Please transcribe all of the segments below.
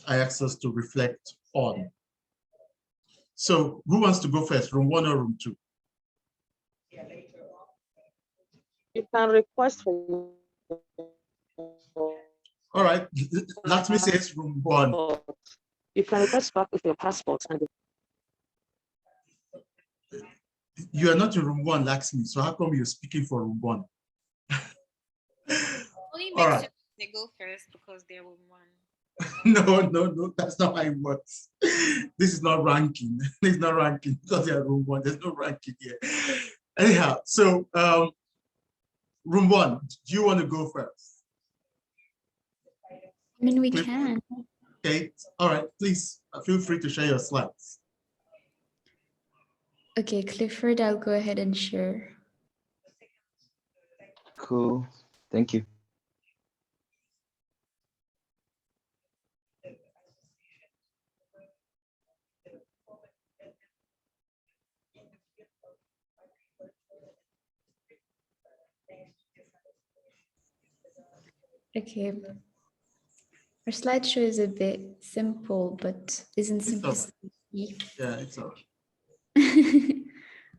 I asked us to reflect on. So who wants to go first, room 1 or room 2? You can request for. All right, let me say it's room 1. You can request back with your passport and. You are not in room 1, Laxmi, so how come you're speaking for room 1? Only All makes right. sense they go first because they're room 1. No, that's not how it works. This is not ranking. This is not ranking because they're room 1. There's no ranking here. Anyhow, so room 1, do you want to go first? I mean, we can. Okay, all right, please feel free to share your slides. Okay, Clifford, I'll go ahead and share. Cool. Thank you. Okay. Our slideshow is a bit simple, but isn't simple. Yeah, it's all right.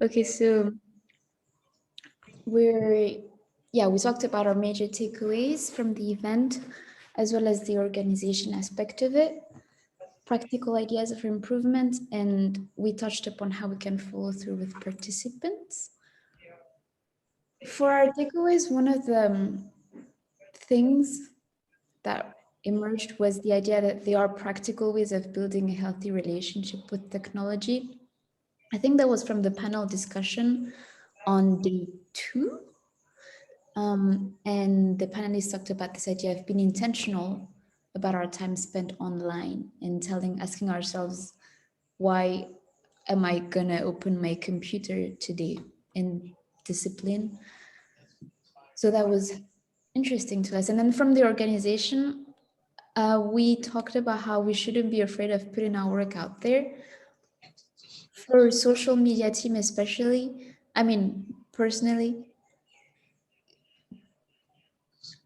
Okay, so we talked about our major takeaways from the event, as well as the organization aspect of it, practical ideas of improvement, and we touched upon how we can follow through with participants. For our takeaways, one of the things that emerged was the idea that there are practical ways of building a healthy relationship with technology. I think that was from the panel discussion on day 2. And the panelists talked about this idea of being intentional about our time spent online and asking ourselves, why am I gonna open my computer today, in discipline? So that was interesting to us. And then from the organization, we talked about how we shouldn't be afraid of putting our work out there. For social media team especially, I mean, personally,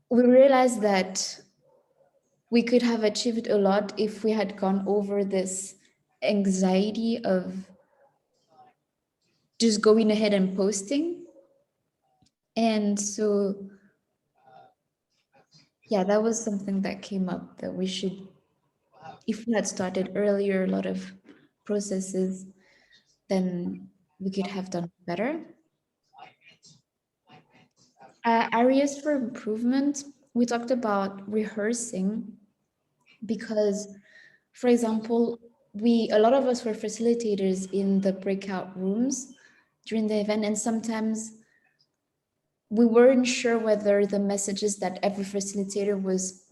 we realized that we could have achieved a lot if we had gone over this anxiety of just going ahead and posting. And so, yeah, that was something that came up, that we should, if we had started earlier, a lot of processes, then we could have done better. Areas for improvement, we talked about rehearsing, because, for example, a lot of us were facilitators in the breakout rooms during the event, and sometimes we weren't sure whether the messages that every facilitator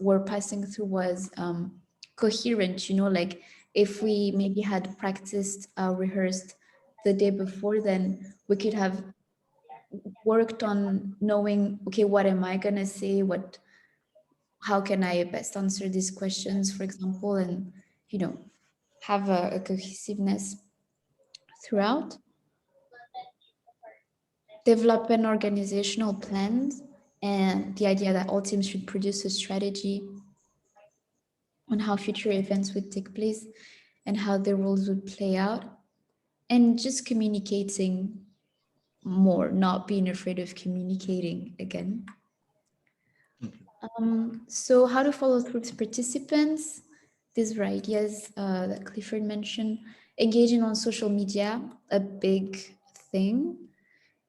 were passing through was coherent, like if we maybe had practiced, rehearsed the day before, then we could have worked on knowing, okay, what am I gonna say, how can I best answer these questions, for example, and have a cohesiveness throughout. Develop an organizational plan, and the idea that all teams should produce a strategy on how future events would take place and how the roles would play out, and just communicating more, not being afraid of communicating again. So how to follow through with participants. These were ideas that Clifford mentioned. Engaging on social media, a big thing.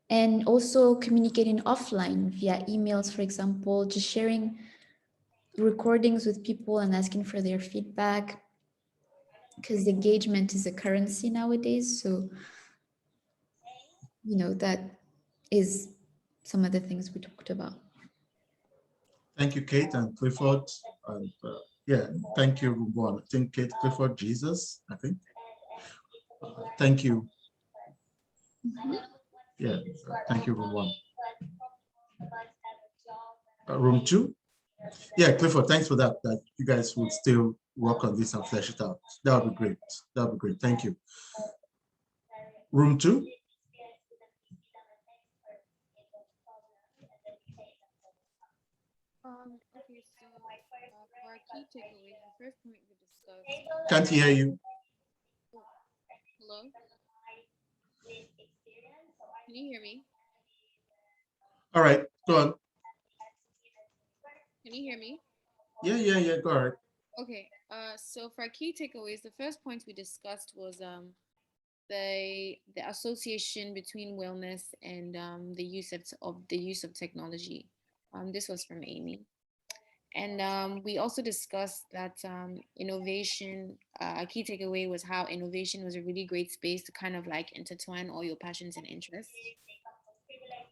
And also communicating offline via emails, for example, just sharing recordings with people and asking for their feedback, because engagement is a currency nowadays. So, that is some of the things we talked about. Thank you, Kate and Clifford. And yeah, thank you, Ruben. I think Kate, Clifford, Jesus, I think. Thank you. Yeah, thank you, Ruben. Room 2? Yeah, Clifford, thanks for that. That you guys would still work on this and flesh it out. That would be great. That would be great. Thank you. Room 2? Okay, so for our key takeaways, the first point we discussed. Can't hear you. Hello? Can you hear me? All right, go on. Can you hear me? Yeah, go ahead. Okay. So for our key takeaways, the first point we discussed was the association between wellness and the use of technology. This was from Amy. And we also discussed that innovation, a key takeaway was how innovation was a really great space to kind of like intertwine all your passions and interests.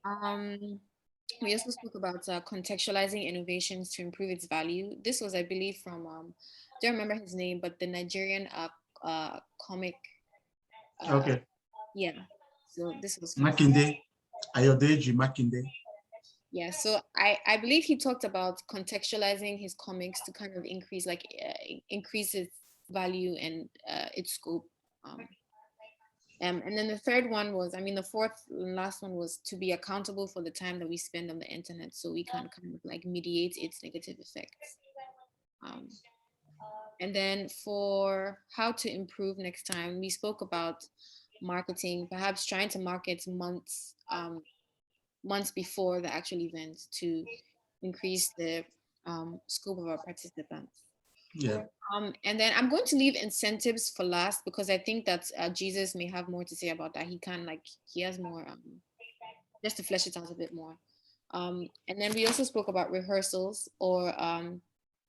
Um, we also spoke about contextualizing innovations to improve its value. This was, I believe, from, don't remember his name, but the Nigerian comic. Okay. Yeah. So this was from, Makinde, Ayodeji Makinde. yeah. So I believe he talked about contextualizing his comics to kind of increase its value and its scope. And then the third one was, the fourth and last one was to be accountable for the time that we spend on the internet so we can kind of like mediate its negative effects. And then for how to improve next time, we spoke about marketing, perhaps trying to market months before the actual event to increase the scope of our participants. Yeah. And then I'm going to leave incentives for last because I think that Jesus may have more to say about that. He has more, just to flesh it out a bit more. And then we also spoke about rehearsals or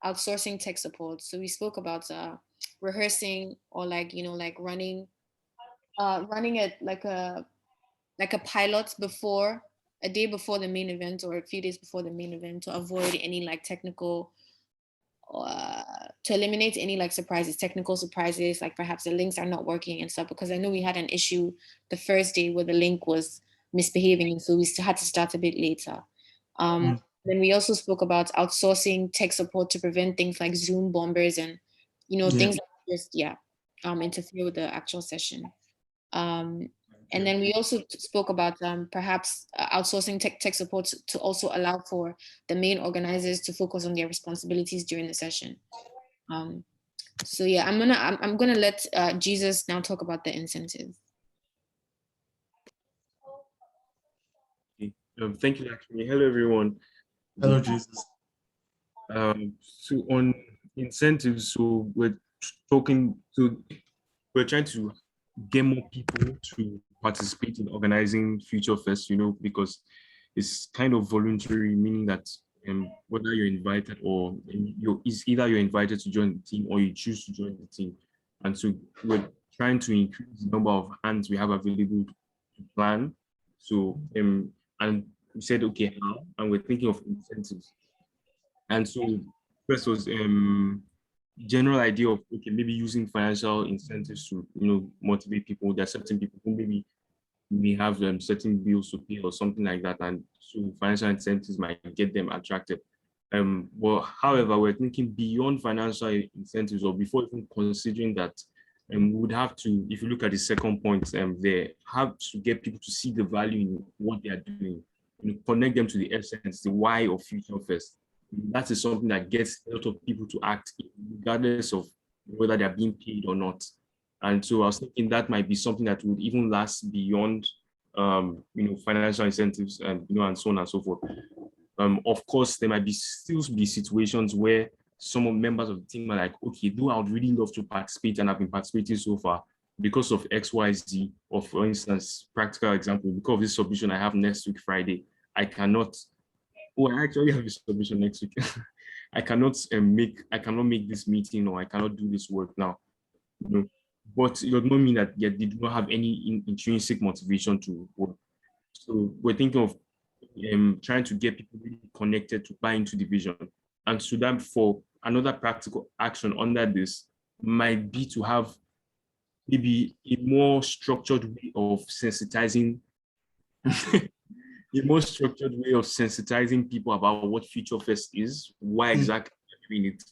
outsourcing tech support. So we spoke about rehearsing or running it like a pilot before a day before the main event or a few days before the main event to avoid any like technical to eliminate any like technical surprises, like perhaps the links are not working and stuff, because I know we had an issue the first day where the link was misbehaving and so we still had to start a bit later. Then we also spoke about outsourcing tech support to prevent things like Zoom bombers and things that just interfere with the actual session. And then we also spoke about perhaps outsourcing tech support to also allow for the main organizers to focus on their responsibilities during the session. So yeah, I'm gonna let Jesus now talk about the incentives. Thank you, Lakshmi. Hello, everyone. Hello, Jesus. So on incentives, so we're trying to get more people to participate in organizing FutureFest, because it's kind of voluntary, meaning that whether you're invited or either you're invited to join the team or you choose to join the team. And so we're trying to increase the number of hands we have available to plan. So, and we said, okay, how? And we're thinking of incentives. And so first was general idea of, okay, maybe using financial incentives to, motivate people. There are certain people who maybe may have certain bills to pay or something like that. And so financial incentives might get them attracted. Well, however, we're thinking beyond financial incentives, or before even considering that, we would have to, if you look at the second point there, have to get people to see the value in what they are doing, connect them to the essence, the why of FutureFest. That is something that gets a lot of people to act, regardless of whether they're being paid or not. And so I was thinking that might be something that would even last beyond, financial incentives and, and so on and so forth. Of course, there might still be situations where some members of the team are like, okay, though I would really love to participate and I've been participating so far because of X, Y, Z, or for instance, practical example, because of this submission I have next week, Friday, I cannot, I actually have a submission next week. I cannot make this meeting, or I cannot do this work now. But it does not mean that they do not have any intrinsic motivation to work. So we're thinking of trying to get people really connected to buy into the vision. And so that for another practical action under this might be to have maybe a more structured way of sensitizing people about what FutureFest is, why exactly we're doing it,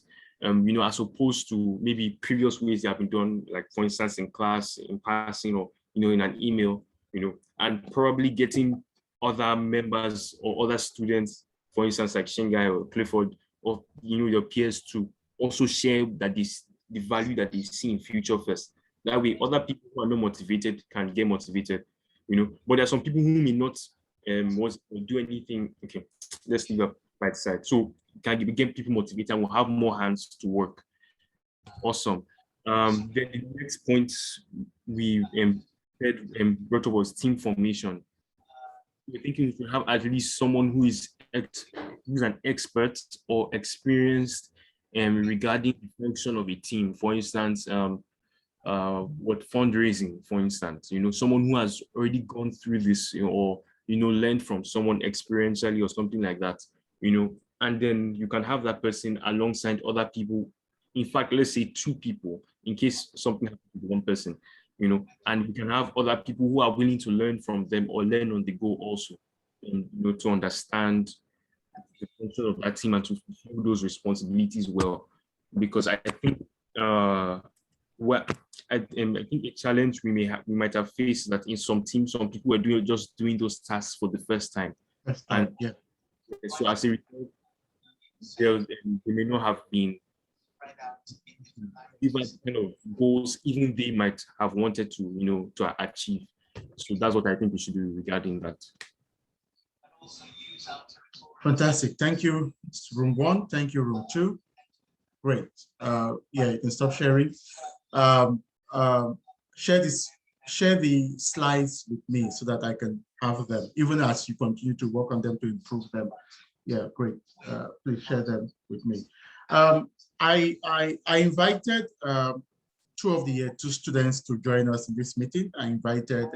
as opposed to maybe previous ways that have been done, like for instance in class, in passing, or in an email, and probably getting other members or other students, for instance like Shingai or Clifford, or your peers to also share that the value that they see in FutureFest. That way, other people who are not motivated can get motivated, you know. But there are some people who may not do anything. Okay, let's leave that by the side. So can get people motivated and we'll have more hands to work. Awesome. Then the next point we brought up was team formation. We're thinking we should have at least someone who's an expert or experienced regarding the function of a team. For instance, what fundraising, for instance, you know, someone who has already gone through this, you know, or you know, learned from someone experientially or something like that, you know, and then you can have that person alongside other people. In fact, let's say 2 people in case something happens to one person, you know, and you can have other people who are willing to learn from them or learn on the go also, and, you know, to understand the function of that team and to fulfill those responsibilities well. Because I think I think a challenge we might have faced that in some teams, some people were just doing those tasks for the first time. And yeah. So as a result, they may not have been even kind of goals even they might have wanted to, you know, to achieve. So that's what I think we should do regarding that. Fantastic. Thank you, room 1. Thank you, room 2. Great. Yeah, you can stop sharing. Share the slides with me so that I can have them, even as you continue to work on them to improve them. Yeah, great. Please share them with me. I invited 2 of the year 2 students to join us in this meeting. I invited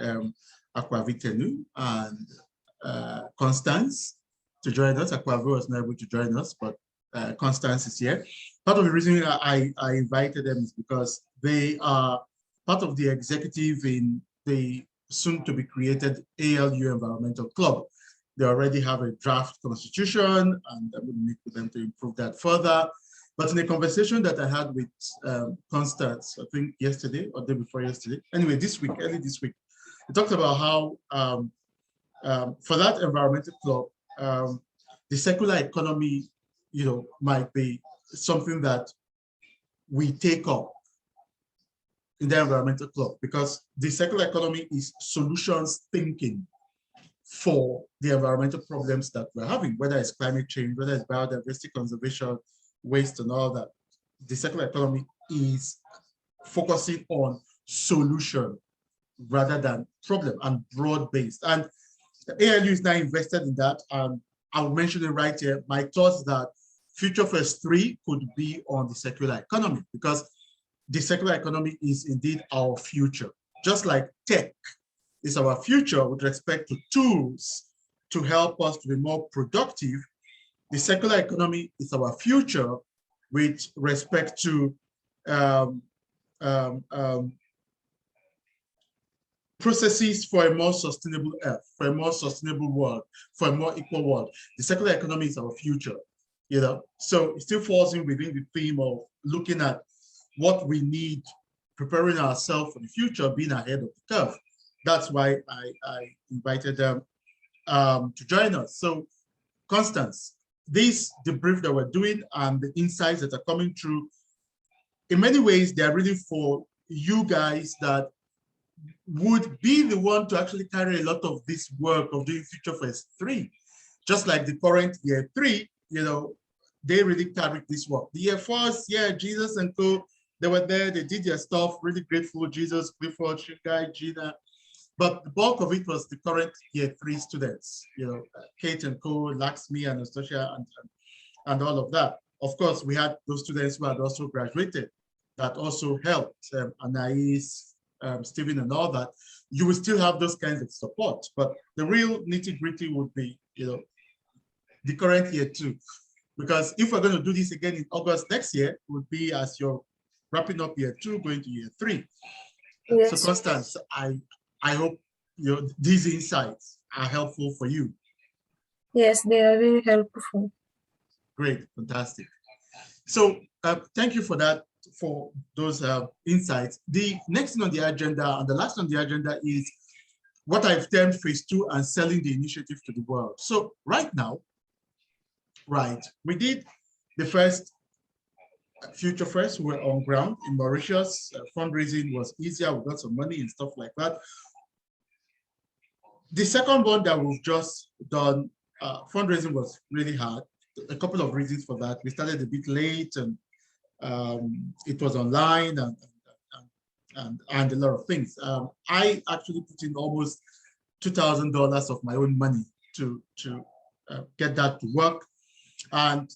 Akwavitenu and Constance to join us. Akwavi was not able to join us, but Constance is here. Part of the reason I invited them is because they are part of the executive in the soon to be created ALU Environmental Club. They already have a draft constitution and I would meet with them to improve that further. But in a conversation that I had with Constance, I think yesterday or the day before yesterday, anyway, this week, early this week, we talked about how for that environmental club, the circular economy, you know, might be something that we take up in the environmental club, because the circular economy is solutions thinking for the environmental problems that we're having, whether it's climate change, whether it's biodiversity conservation, waste and all that. The circular economy is focusing on solution rather than problem and broad-based. And the ALU is now invested in that. And I'll mention it right here. My thoughts that FutureFest 3 could be on the circular economy, because the circular economy is indeed our future. Just like tech is our future with respect to tools to help us to be more productive, the circular economy is our future with respect to processes for a more sustainable earth, for a more sustainable world, for a more equal world. The circular economy is our future, you know. So it still falls in within the theme of looking at what we need, preparing ourselves for the future, being ahead of the curve. That's why I invited them to join us. So, Constance, this debrief that we're doing and the insights that are coming through, in many ways, they're really for you guys that would be the one to actually carry a lot of this work of doing FutureFest 3. Just like the current year 3, you know, they really carried this work. The year 4, yeah, Jesus and co, they were there, they did their stuff, really grateful, Jesus, Clifford, Shingai, Gina. But the bulk of it was the current year 3 students, you know, Kate and co, Laxmi, Anastasia, and all of that. Of course, we had those students who had also graduated that also helped, Anais, Stephen and all that. You will still have those kinds of support, but the real nitty-gritty would be, you know, the current year 2. Because if we're going to do this again in August next year, it would be as you're wrapping up year 2, going to year 3. Yes. So Constance, I hope these insights are helpful for you. Yes, they are very helpful. Great, fantastic. So thank you for that, for those insights. The next thing on the agenda, and the last on the agenda, is what I've termed phase 2 and selling the initiative to the world. So right now, right, we did the first FutureFest were on ground in Mauritius. Fundraising was easier. We got some money and stuff like that. The second one that we've just done, fundraising was really hard. A couple of reasons for that. We started a bit late, and it was online, and a lot of things. I actually put in almost $2,000 of my own money to get that to work. And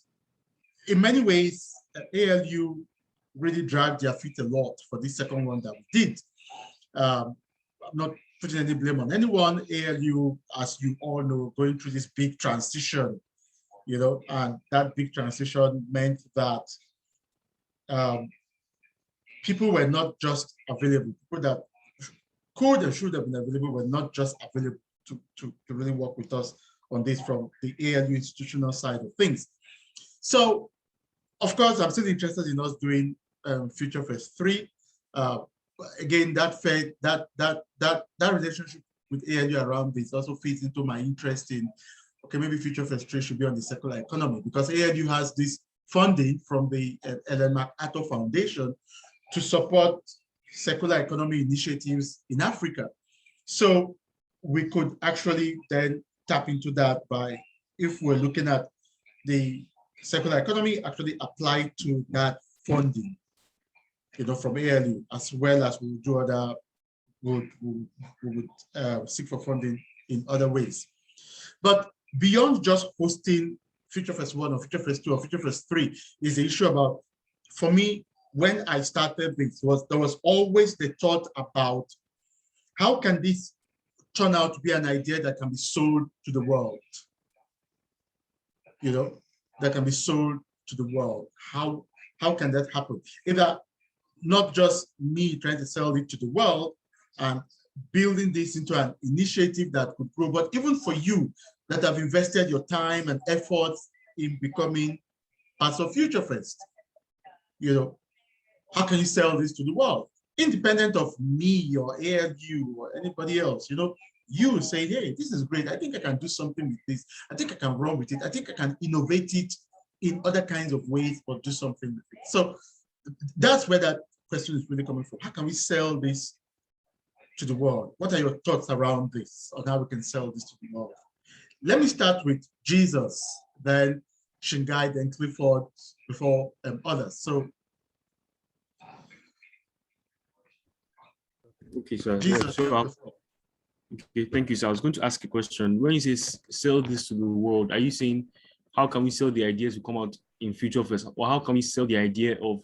in many ways, ALU really dragged their feet a lot for this second one that we did. I'm not putting any blame on anyone. ALU, as you all know, going through this big transition, you know, and that big transition meant that people were not just available. People that could and should have been available were not just available to really work with us on this from the ALU institutional side of things. So, of course, I'm still interested in us doing FutureFest 3. Again, that relationship with ALU around this also fits into my interest in, okay, maybe FutureFest 3 should be on the circular economy, because ALU has this funding from the Ellen MacArthur Foundation to support circular economy initiatives in Africa. So we could actually then tap into that by, if we're looking at the circular economy, actually apply to that funding, you know, from ALU, as well as we'll do other, we would seek for funding in other ways. But beyond just hosting FutureFest 1 or FutureFest 2 or FutureFest 3 is the issue about, for me, when I started this, there was always the thought about how can this turn out to be an idea that can be sold to the world, you know, that can be sold to the world. How can that happen? Either not just me trying to sell it to the world and building this into an initiative that could grow, but even for you that have invested your time and efforts in becoming parts of FutureFest, you know, how can you sell this to the world? Independent of me or ALU or anybody else, you know, you say, hey, this is great. I think I can do something with this. I think I can run with it. I think I can innovate it in other kinds of ways or do something with it. So that's where that question is really coming from. How can we sell this to the world? What are your thoughts around this, on how we can sell this to the world? Let me start with Jesus, then Shingai, then Clifford, before others. So, Okay, so, Jesus, okay, thank you. So I was going to ask a question. When you say sell this to the world, are you saying how can we sell the ideas to come out in FutureFest, or how can we sell the idea of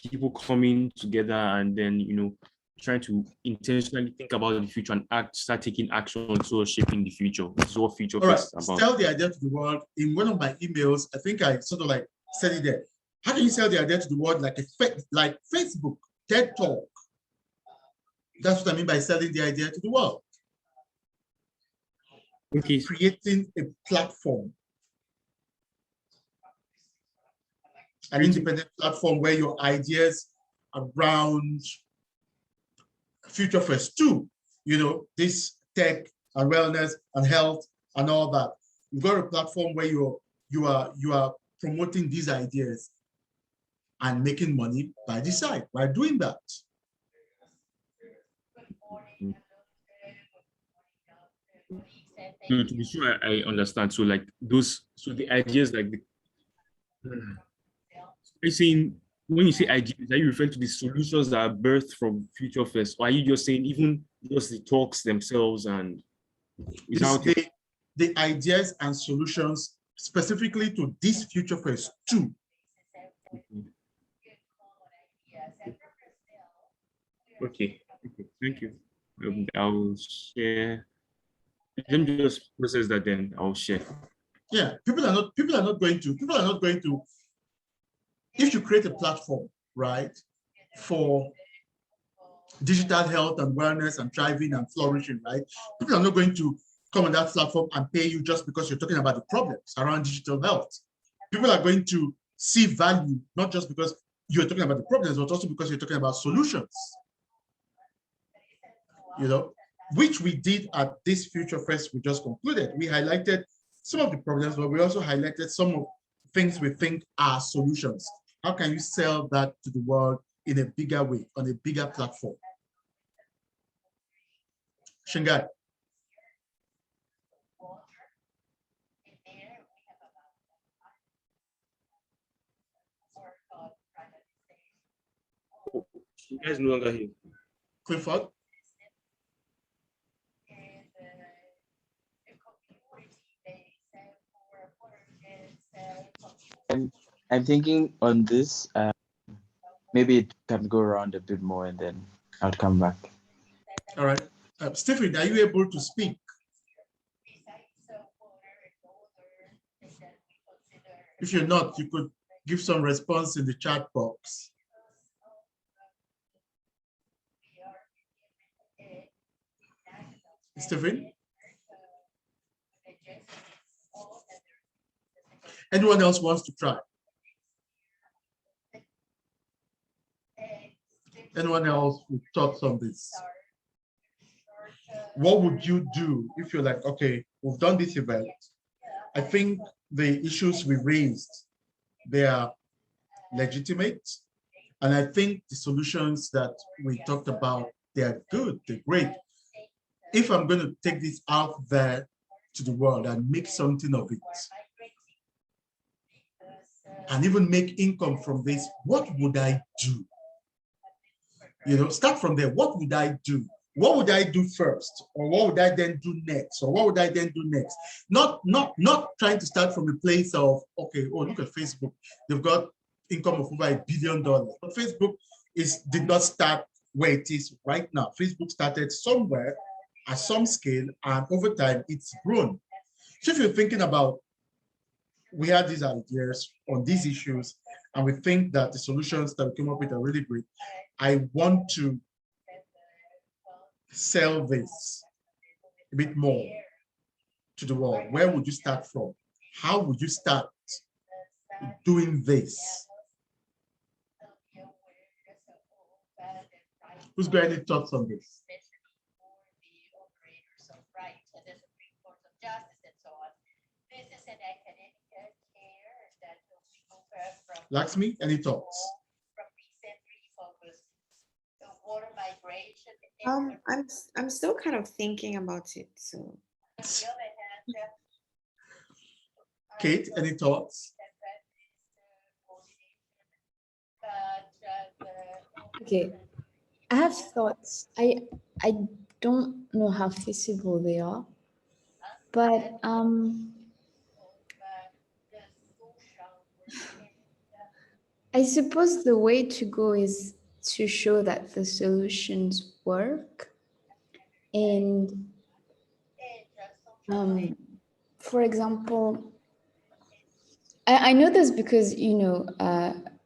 people coming together and then, you know, trying to intentionally think about the future and start taking action towards shaping the future? This is what FutureFest is about. Sell the idea to the world. In one of my emails, I think I sort of like said it there. How can you sell the idea to the world like like Facebook, TED Talk? That's what I mean by selling the idea to the world. Okay. Creating a platform, an independent platform where your ideas around FutureFest 2, you know, this tech and wellness and health and all that. You've got a platform where you are promoting these ideas and making money by the side by doing that. To be sure I understand. So like those, so the ideas like I saying, when you say ideas, are you referring to the solutions that are birthed from FutureFest, or are you just saying even just the talks themselves and the ideas and solutions specifically to this FutureFest 2? Okay, thank you. I'll share. Let me just process that, then I'll share. Yeah, people are not going to, if you create a platform, right, for digital health and wellness and thriving and flourishing, right, people are not going to come on that platform and pay you just because you're talking about the problems around digital health. People are going to see value, not just because you're talking about the problems, but also because you're talking about solutions, you know, which we did at this FutureFest we just concluded. We highlighted some of the problems, but we also highlighted some of the things we think are solutions. How can you sell that to the world in a bigger way, on a bigger platform? Shingai. You guys no longer here. Clifford. I'm thinking on this. Maybe it can go around a bit more and then I'll come back. All right. Stephen, are you able to speak? If you're not, you could give some response in the chat box. Stephen? Anyone else wants to try? Anyone else with thoughts on this? What would you do if you're like, okay, we've done this event. I think the issues we raised, they are legitimate. And I think the solutions that we talked about, they are good, they're great. If I'm going to take this out there to the world and make something of it, and even make income from this, what would I do? You know, start from there. What would I do? What would I do first? Or what would I then do next? Or what would I then do next? Not trying to start from a place of, okay, oh, look at Facebook. They've got income of over $1 billion. But Facebook did not start where it is right now. Facebook started somewhere at some scale, and over time, it's grown. So if you're thinking about, we had these ideas on these issues, and we think that the solutions that we came up with are really great. I want to sell this a bit more to the world. Where would you start from? How would you start doing this? Who's got any thoughts on this? Lakshmi, any thoughts? I'm still kind of thinking about it. So, Kate, any thoughts? Okay, I have thoughts. I don't know how feasible they are, but I suppose the way to go is to show that the solutions work. And for example, I know this because, you know,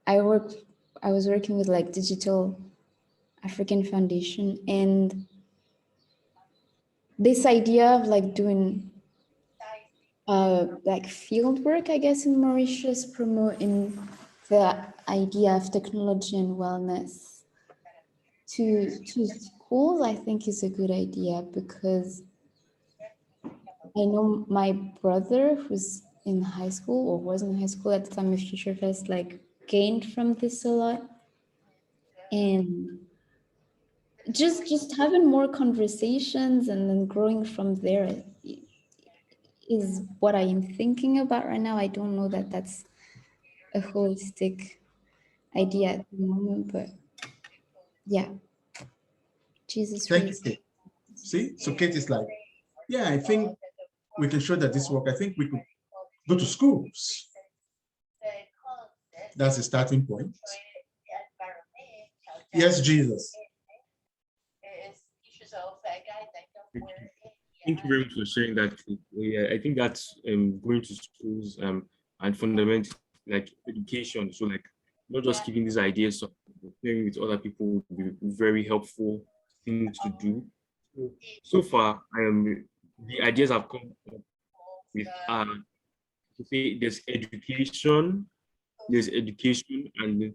I was working with like Digital African Foundation, and this idea of like doing like field work, I guess, in Mauritius, promoting the idea of technology and wellness to schools, I think is a good idea, because I know my brother, who's in high school or was in high school at the time of FutureFest, like gained from this a lot. And just having more conversations and then growing from there is what I am thinking about right now. I don't know that that's a holistic idea at the moment, but yeah. Jesus. Thank you, Kate. See, so Kate is like, yeah, I think we can show that this work. I think we could go to schools. That's a starting point. Yes, Jesus. Thank you very much for sharing that. Yeah, I think that's going to schools and fundamental like education. So like not just giving these ideas, so sharing with other people would be very helpful things to do. So far, the ideas I've come up with to say there's education, and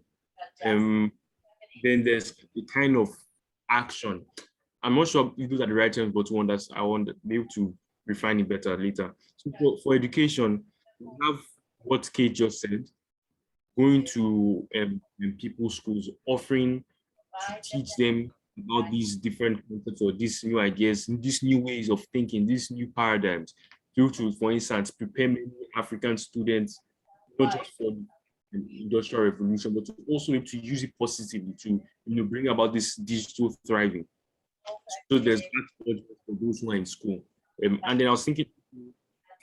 then there's a kind of action. I'm not sure if those are the right terms, but I want to be able to refine it better later. So for education, we have what Kate just said, going to people's schools, offering to teach them about these different concepts or these new ideas, these new ways of thinking, these new paradigms, due to, for instance, prepare many African students, not just for the industrial revolution, but to also able to use it positively to bring about this digital thriving. So there's that for those who are in school. And then I was thinking,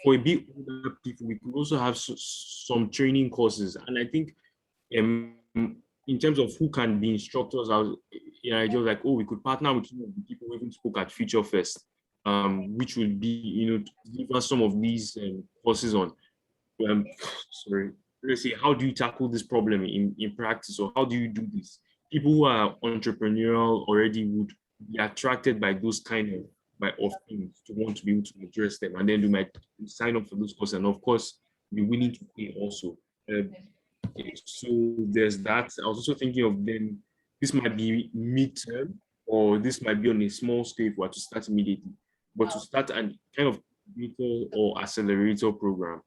for a bit older people, we could also have some training courses. And I think in terms of who can be instructors, I was like, oh, we could partner with some of the people who even spoke at FutureFest, which would be, to give us some of these courses on, sorry, let's say, how do you tackle this problem in practice, or how do you do this? People who are entrepreneurial already would be attracted by those kind of things to want to be able to address them, and then they might sign up for those courses, and of course, be willing to pay also. So there's that. I was also thinking of then this might be midterm, or this might be on a small scale for to start immediately, but to start an kind of incubator or accelerator program.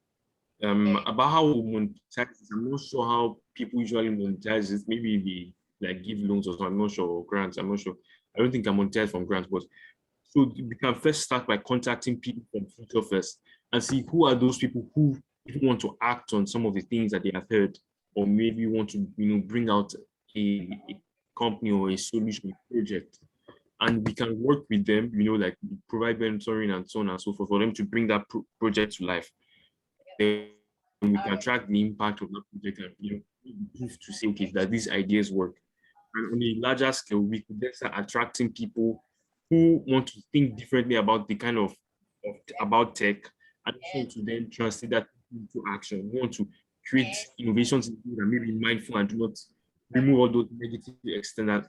About how we monetize this, I'm not sure how people usually monetize it. Maybe they like give loans or something, I'm not sure, or grants, I'm not sure. I don't think I'm monetized from grants, but so we can first start by contacting people from FutureFest and see who are those people who want to act on some of the things that they have heard, or maybe want to bring out a company or a solution, a project, and we can work with them, like provide mentoring and so on and so forth for them to bring that project to life. Then we can track the impact of that project and prove to say, okay, that these ideas work. And on a larger scale, we could then start attracting people who want to think differently about the kind of about tech, and also to then translate that into action. We want to create innovations that may be mindful and do not remove all those negative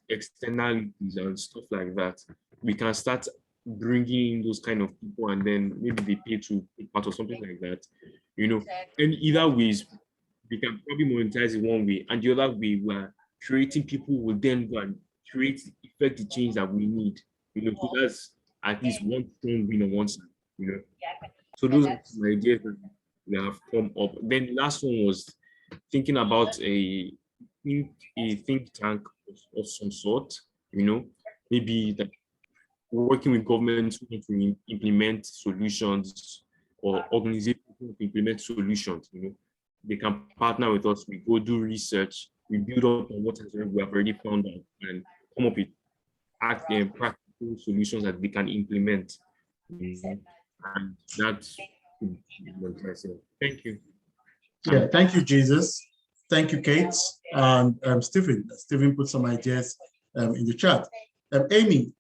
externalities and stuff like that. We can start bringing in those kind of people, and then maybe they pay to be part of something like that. And either ways, we can probably monetize it one way, and the other way, we're creating people who will then go and effect the change that we need. So that's at least one strong win on one side. So those are some ideas that have come up. Then the last one was thinking about a think tank of some sort. Maybe that working with governments who want to implement solutions, or organizations who want to implement solutions. They can partner with us. We go do research. We build up on what we have already found out and come up with practical solutions that they can implement. And that's myself. Thank you. Yeah, thank you, Jesus. Thank you, Kate. And Stephen. Stephen put some ideas in the chat. Amy,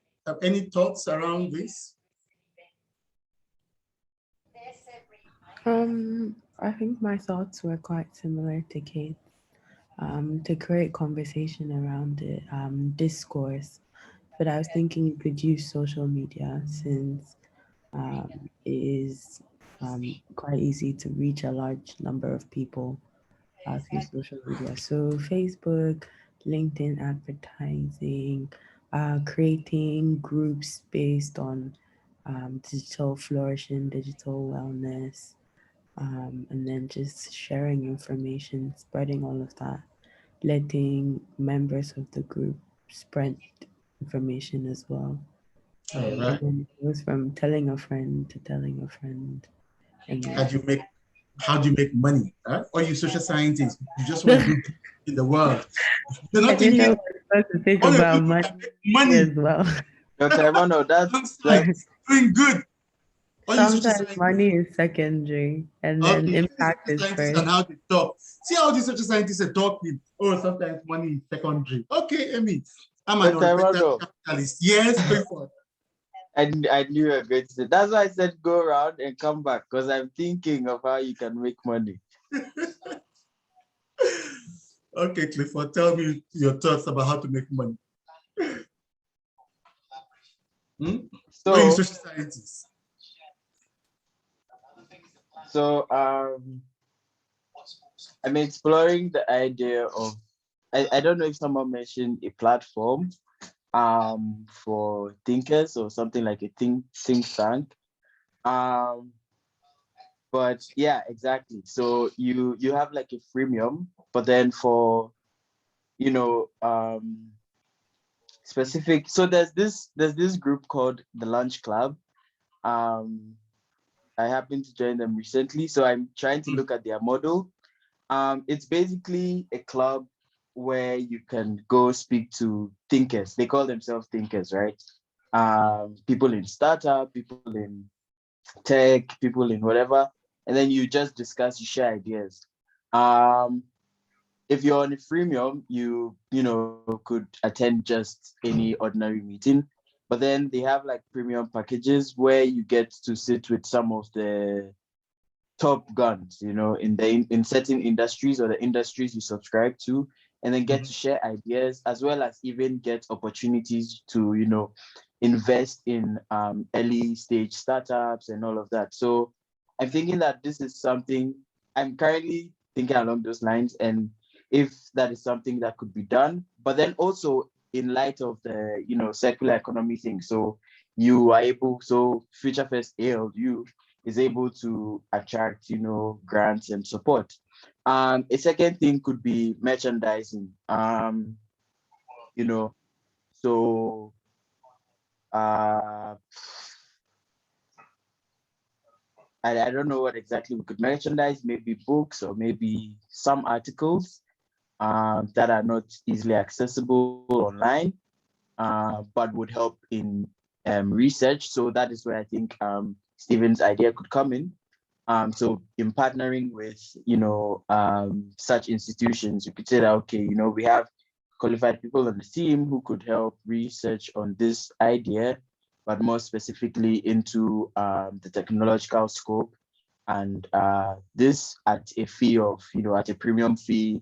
any thoughts around this? I think my thoughts were quite similar to Kate. To create conversation around it, discourse. But I was thinking you could use social media, since it is quite easy to reach a large number of people through social media. So Facebook, LinkedIn advertising, creating groups based on digital flourishing, digital wellness, and then just sharing information, spreading all of that, letting members of the group spread information as well. All right. And then it goes from telling a friend to telling a friend. And How do you make money? Huh? Or you social scientists, you just want to do good in the world. You're not I didn't know thinking, we were supposed to think about money as well. Dr. Emmanuel, that's doing good. Sometimes money is secondary, and then impact is first. And how they talk. See how these social scientists are talking. Oh, sometimes money is secondary. Okay, Amy, I'm an capitalist. Yes, pay for it. I knew you were going to say. That's why I said go around and come back, because I'm thinking of how you can make money. Okay, Clifford, tell me your thoughts about how to make money. So, are you social scientists? So I'm exploring the idea of, I don't know if someone mentioned a platform for thinkers, or something like a think tank. But yeah, exactly. So you have like a freemium But then for, specific, so there's this group called the Lunch Club. Um, I happened to join them recently, so I'm trying to look at their model. It's basically a club where you can go speak to thinkers. They call themselves thinkers, right? People in startup, people in tech, people in whatever, and then you just discuss, you share ideas. If you're on a freemium, you could attend just any ordinary meeting, but then they have like premium packages where you get to sit with some of the top guns, in certain industries or the industries you subscribe to, and then get to share ideas, as well as even get opportunities to, invest in early stage startups and all of that. So I'm thinking that this is something I'm currently thinking along those lines, and if that is something that could be done, but then also in light of the, circular economy thing. So FutureFest ALU is able to attract, grants and support. A second thing could be merchandising. So I don't know what exactly we could merchandise, maybe books or maybe some articles that are not easily accessible online, but would help in research. So that is where I think Stephen's idea could come in. So in partnering with, such institutions, you could say that, okay, we have qualified people on the team who could help research on this idea, but more specifically into the technological scope, and this at a fee of, at a premium fee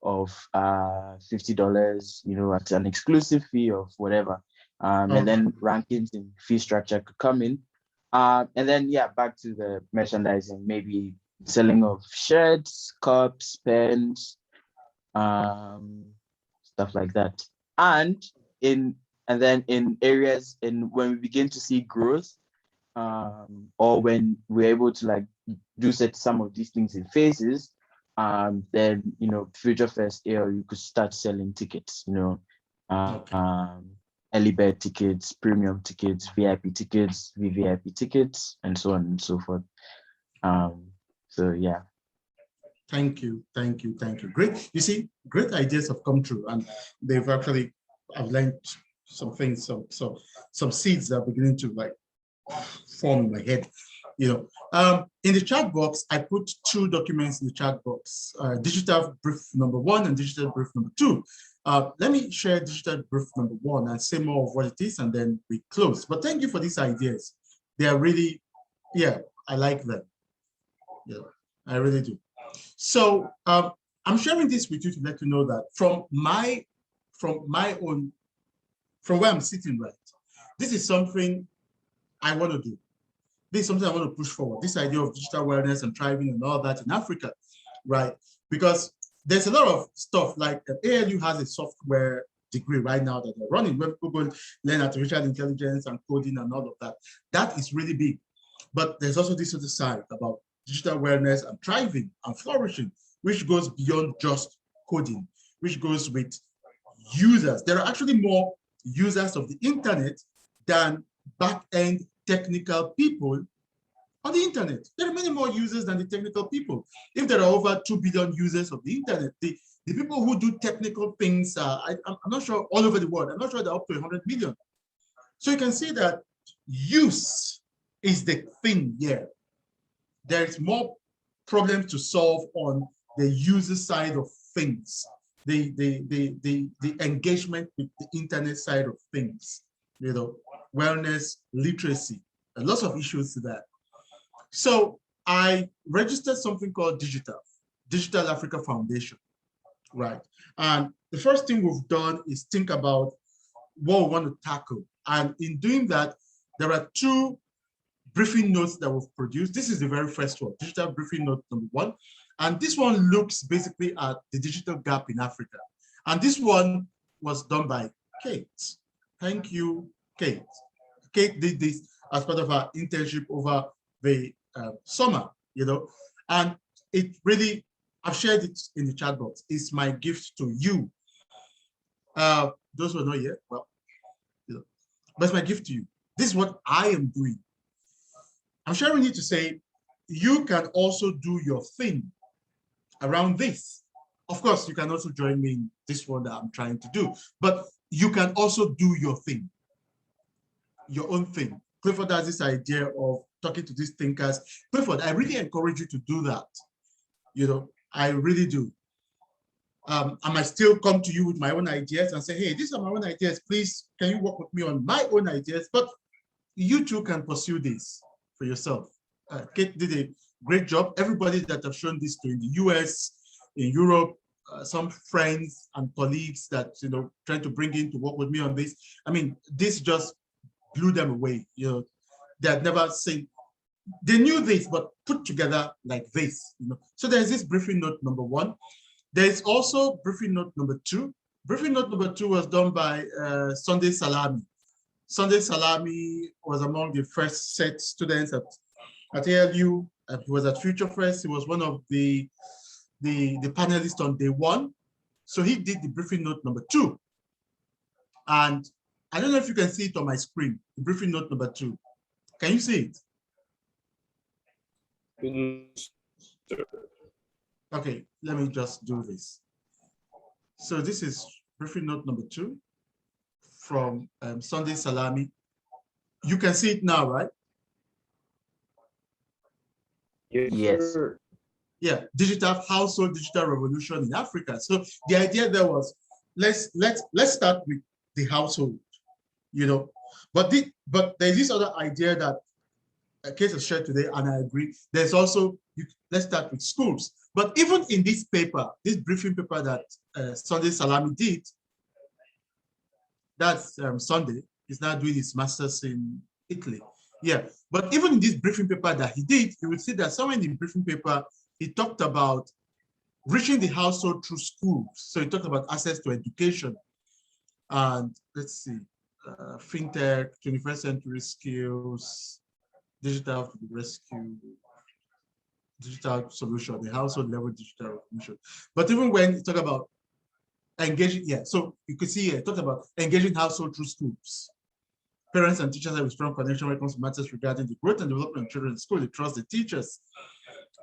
of $50, at an exclusive fee of whatever. And then rankings and fee structure could come in. And then, back to the merchandising, maybe selling of shirts, cups, pens, stuff like that. And then in areas, when we begin to see growth, or when we're able to like do some of these things in phases, then FutureFest you could start selling tickets, early bird tickets, premium tickets, VIP tickets, VVIP tickets, and so on and so forth. So yeah. Thank you. Great. You see, great ideas have come true, and I've learned some things, some seeds that are beginning to like form in my head. In the chat box, I put two documents in the chat box: digital brief number 1 and digital brief number 2. Let me share digital brief number 1 and say more of what it is, and then we close. But thank you for these ideas. They are really, I like them. Yeah, I really do. So I'm sharing this with you to let you know that from where I'm sitting, right, this is something I want to do. This is something I want to push forward. This idea of digital wellness and thriving and all that in Africa, right? Because there's a lot of stuff like ALU has a software degree right now that they're running where people learn artificial intelligence and coding and all of that. That is really big. But there's also this other side about digital wellness and thriving and flourishing, which goes beyond just coding, which goes with users. There are actually more users of the internet than back-end technical people on the internet. There are many more users than the technical people. If there are over 2 billion users of the internet, the people who do technical things, I'm not sure all over the world, I'm not sure they're up to 100 million. So you can see that use is the thing here. There is more problems to solve on the user side of things, the engagement with the internet side of things, wellness, literacy, and lots of issues to that. So I registered something called Digital Africa Foundation, right? And the first thing we've done is think about what we want to tackle. And in doing that, there are 2 briefing notes that we've produced. This is the very first one, digital briefing note number 1. And this one looks basically at the digital gap in Africa. And this one was done by Kate. Thank you, Kate. Kate did this as part of our internship over the summer, and it really I've shared it in the chat box. It's my gift to you. Those who are not here, well, you know, but it's my gift to you. This is what I am doing. I'm sharing it to say, you can also do your thing around this. Of course, you can also join me in this one that I'm trying to do, but you can also do your thing, your own thing. Clifford has this idea of talking to these thinkers. Clifford, I really encourage you to do that. You know, I really do. I might still come to you with my own ideas and say, hey, these are my own ideas. Please, can you work with me on my own ideas? But you too can pursue this for yourself. Kate did a great job. Everybody that I've shown this to in the US, in Europe, some friends and colleagues that, you know, trying to bring in to work with me on this. I mean, this just blew them away. You know, they had never seen, they knew this, but put together like this, you know. So there's this briefing note number 1. There's also briefing note number 2. Briefing note number 2 was done by Sunday Salami. Sunday Salami was among the first set students at ALU. He was at FutureFest. He was one of the panelists on day 1. So he did the briefing note number 2. And I don't know if you can see it on my screen, the briefing note number 2. Can you see it? Okay, let me just do this. So this is briefing note number 2 from Sunday Salami. You can see it now, right? Yes. Yeah, digital household, digital revolution in Africa. So the idea there was, let's start with the household, you know. But there's this other idea that a case is shared today, and I agree. There's also, let's start with schools. But even in this paper, this briefing paper that Sunday Salami did, that's Sunday, he's now doing his master's in Italy. Yeah, but even in this briefing paper that he did, you would see that somewhere in the briefing paper, he talked about reaching the household through schools. So he talked about access to education. And let's see, fintech, 21st century skills, digital to the rescue, digital solution, the household level digital revolution. But even when you talk about engaging, yeah, so you can see here, talk about engaging household through schools. Parents and teachers have a strong connection when it comes to matters regarding the growth and development of children in school. They trust the teachers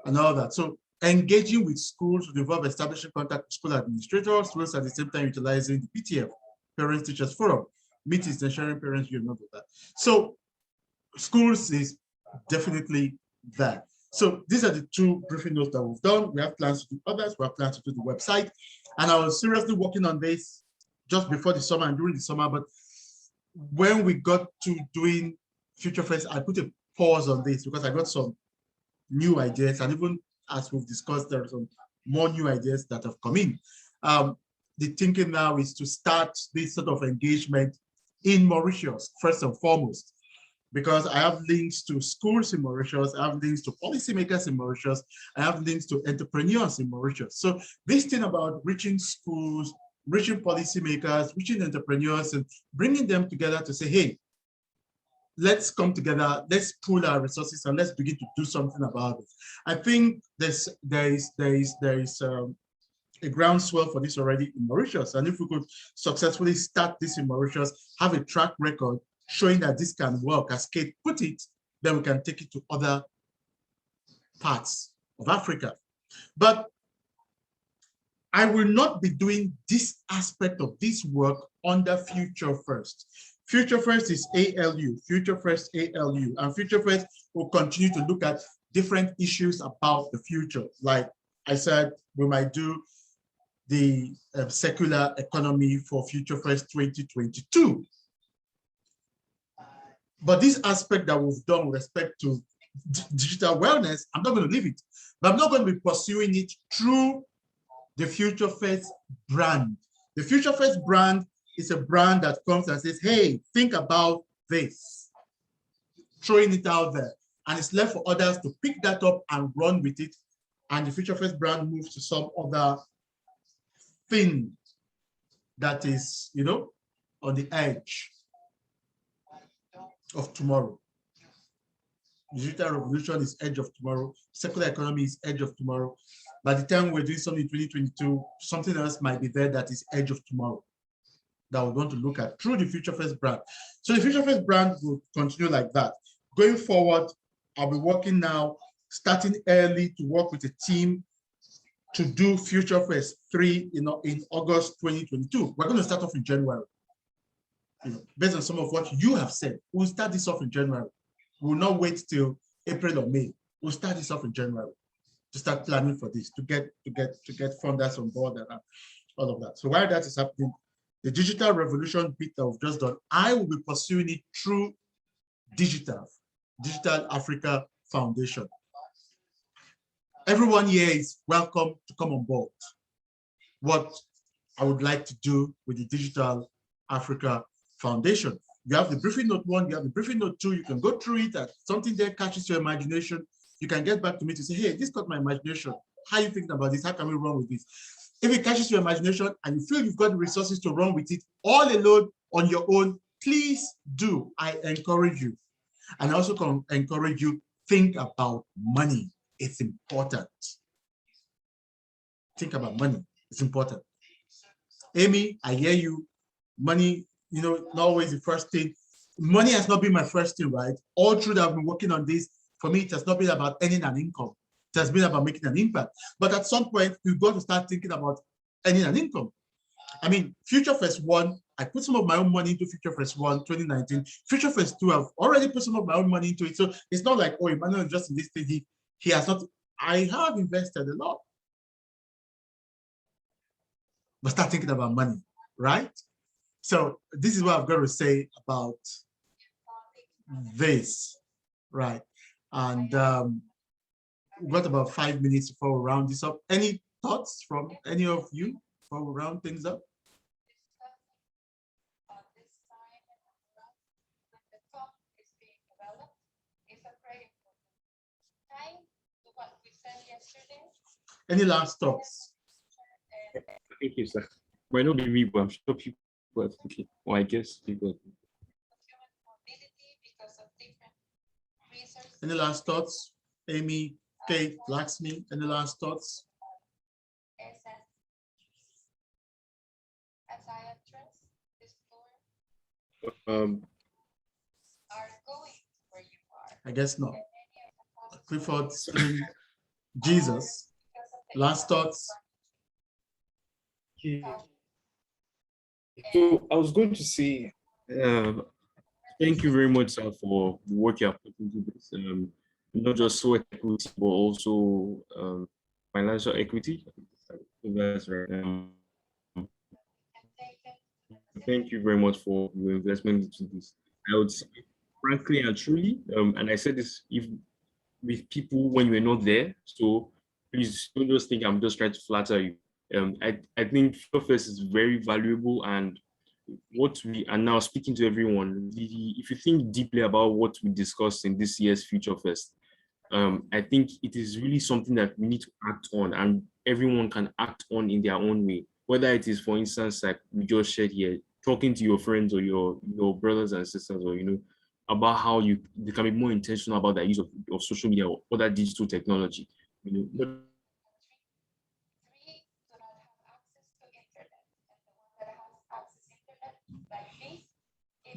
and all that. So engaging with schools would involve establishing contact with school administrators, whilst at the same time utilizing the PTF, Parents Teachers Forum, meetings, ensuring parents you know that. So schools is definitely that. So these are the 2 briefing notes that we've done. We have plans to do others. We have plans to do the website. And I was seriously working on this just before the summer and during the summer. But when we got to doing FutureFest, I put a pause on this because I got some new ideas. And even as we've discussed, there are some more new ideas that have come in. The thinking now is to start this sort of engagement in Mauritius, first and foremost, because I have links to schools in Mauritius, I have links to policymakers in Mauritius, I have links to entrepreneurs in Mauritius. So this thing about reaching schools, reaching policymakers, reaching entrepreneurs, and bringing them together to say, hey, let's come together, let's pool our resources, and let's begin to do something about it. I think there is a groundswell for this already in Mauritius, and if we could successfully start this in Mauritius, have a track record showing that this can work, as Kate put it, then we can take it to other parts of Africa. But I will not be doing this aspect of this work under FutureFest. FutureFest is ALU, FutureFest ALU, and FutureFest will continue to look at different issues about the future. Like I said, we might do the circular economy for FutureFest 2022. But this aspect that we've done with respect to digital wellness, I'm not going to leave it, but I'm not going to be pursuing it through the FutureFest brand. The FutureFest brand is a brand that comes and says, hey, think about this, throwing it out there. And it's left for others to pick that up and run with it. And the FutureFest brand moves to some other thing that is, you know, on the edge of tomorrow. Digital revolution is edge of tomorrow. Circular economy is edge of tomorrow. By the time we're doing something in 2022, something else might be there that is edge of tomorrow that we want to look at through the FutureFest brand. So the FutureFest brand will continue like that. Going forward, I'll be working now, starting early to work with a team to do FutureFest 3 in August 2022. We're going to start off in January. Based on some of what you have said, we'll start this off in January. We'll not wait till April or May. We'll start this off in January to start planning for this, to get funders on board and all of that. So while that is happening, the digital revolution bit that we've just done, I will be pursuing it through Digital Africa Foundation. Everyone here is welcome to come on board. What I would like to do with the Digital Africa Foundation. You have the briefing note 1, you have the briefing note 2, you can go through it, and something there catches your imagination. You can get back to me to say, hey, this caught my imagination. How are you thinking about this? How can we run with this? If it catches your imagination and you feel you've got the resources to run with it all alone on your own, please do. I encourage you. And I also can encourage you, think about money. It's important. Think about money. It's important. Amy, I hear you. Money, not always the first thing. Money has not been my first thing, right? All through that I've been working on this, for me, it has not been about earning an income. It has been about making an impact. But at some point, we've got to start thinking about earning an income. I mean, FutureFest 1, I put some of my own money into FutureFest 1, 2019. FutureFest 2, I've already put some of my own money into it. So it's not like, oh, Emmanuel is just in this thing. He has not. I have invested a lot. But start thinking about money, right? So this is what I've got to say about this, right? And we've got about 5 minutes before we round this up. Any thoughts from any of you before we round things up? Any last thoughts? Thank you, sir. Might not be me, but I'm sure people are thinking, or I guess people. Any last thoughts? Amy, Kate, Laxmi, any last thoughts? I guess not. Clifford, Jesus, last thoughts? So I was going to say, thank you very much, sir, for the work you have put into this. Not just sweat equity, but also financial equity. That's right. Thank you very much for your investment into this. I would say, frankly and truly, and I said this with people when you were not there, so please don't just think I'm just trying to flatter you. I think FutureFest is very valuable, and what we are now speaking to everyone, if you think deeply about what we discussed in this year's FutureFest, I think it is really something that we need to act on, and everyone can act on in their own way. Whether it is, for instance, like we just shared here, talking to your friends or your brothers and sisters, or about how they can be more intentional about the use of social media or other digital technology.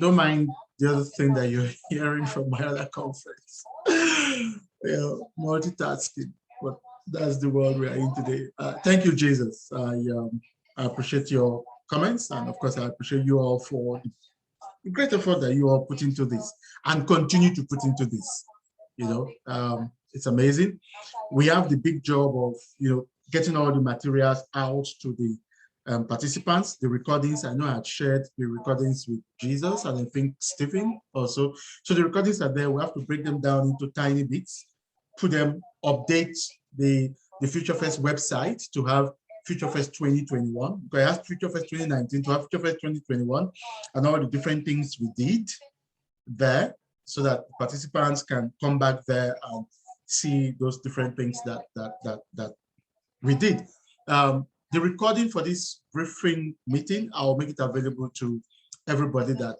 Don't mind the other thing that you're hearing from my other conference. Multitasking, but that's the world we are in today. Thank you, Jesus. I appreciate your comments, and of course, I appreciate you all for the great effort that you all put into this and continue to put into this. It's amazing. We have the big job of getting all the materials out to the participants. The recordings, I know I had shared the recordings with Jesus and I think Stephen also. So the recordings are there. We have to break them down into tiny bits, put them, update the FutureFest website to have FutureFest 2021. Because I asked FutureFest 2019 to have FutureFest 2021 and all the different things we did there, so that participants can come back there and see those different things that we did. The recording for this briefing meeting, I'll make it available to everybody that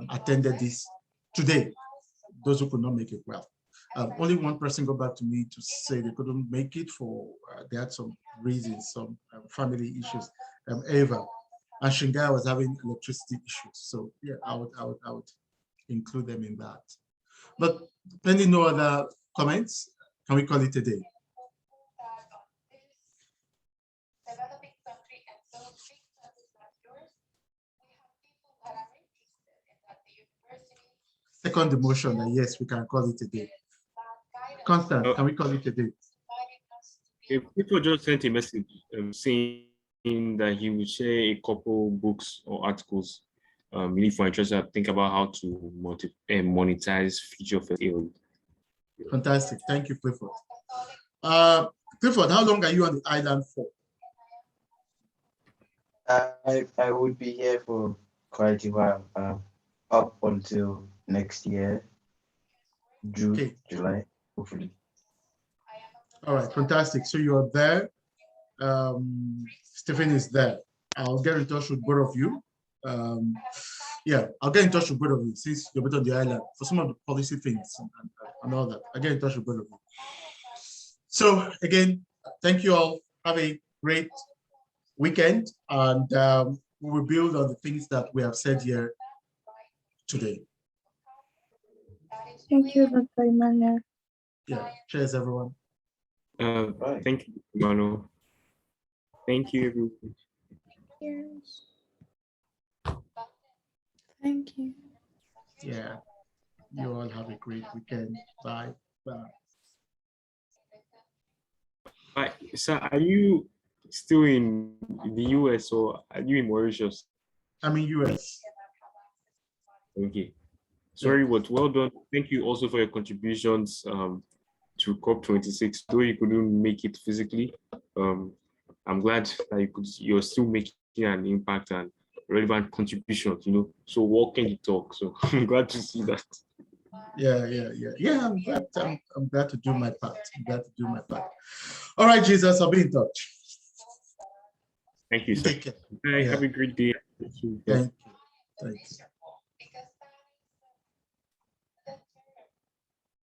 attended this today. those who could not make it well. Only one person got back to me to say they couldn't make it for, they had some reasons, some family issues. Ava and Shingai was having electricity issues. So yeah, I would include them in that. But pending no other comments, can we call it a day? Second the motion that yes, we can call it a day. Constant, can we call it a day? If people just sent a message saying that he would share a couple books or articles, if you're interested, think about how to monetize FutureFest ALU. Fantastic, thank you, Clifford. Clifford, how long are you on the island for? I would be here for quite a while, up until next year, June, Okay. July, hopefully. All right, fantastic. So you are there. Stephen is there. I'll get in touch with both of you. Yeah, I'll get in touch with both of you since you're both on the island for some of the policy things and all that. I'll get in touch with both of you. So again, thank you all. Have a great weekend, and we will build on the things that we have said here today. Thank you, Dr. Emmanuel. Yeah, cheers, everyone. Thank you, Manu. Thank you, everyone. Cheers. Thank you. Yeah, you all have a great weekend. Bye. Bye. Right, so are you still in the US or are you in Mauritius? I'm in US. Okay. Sorry, but well done. Thank you also for your contributions to COP26. Though you couldn't make it physically, I'm glad that you're still making an impact and relevant contributions, so walking the talk. So I'm glad to see that. Yeah. I'm glad to do my part. I'm glad to do my part. All right, Jesus, I'll be in touch. Thank you, sir. Take care. Bye. Yeah. Have a great day. Thank you.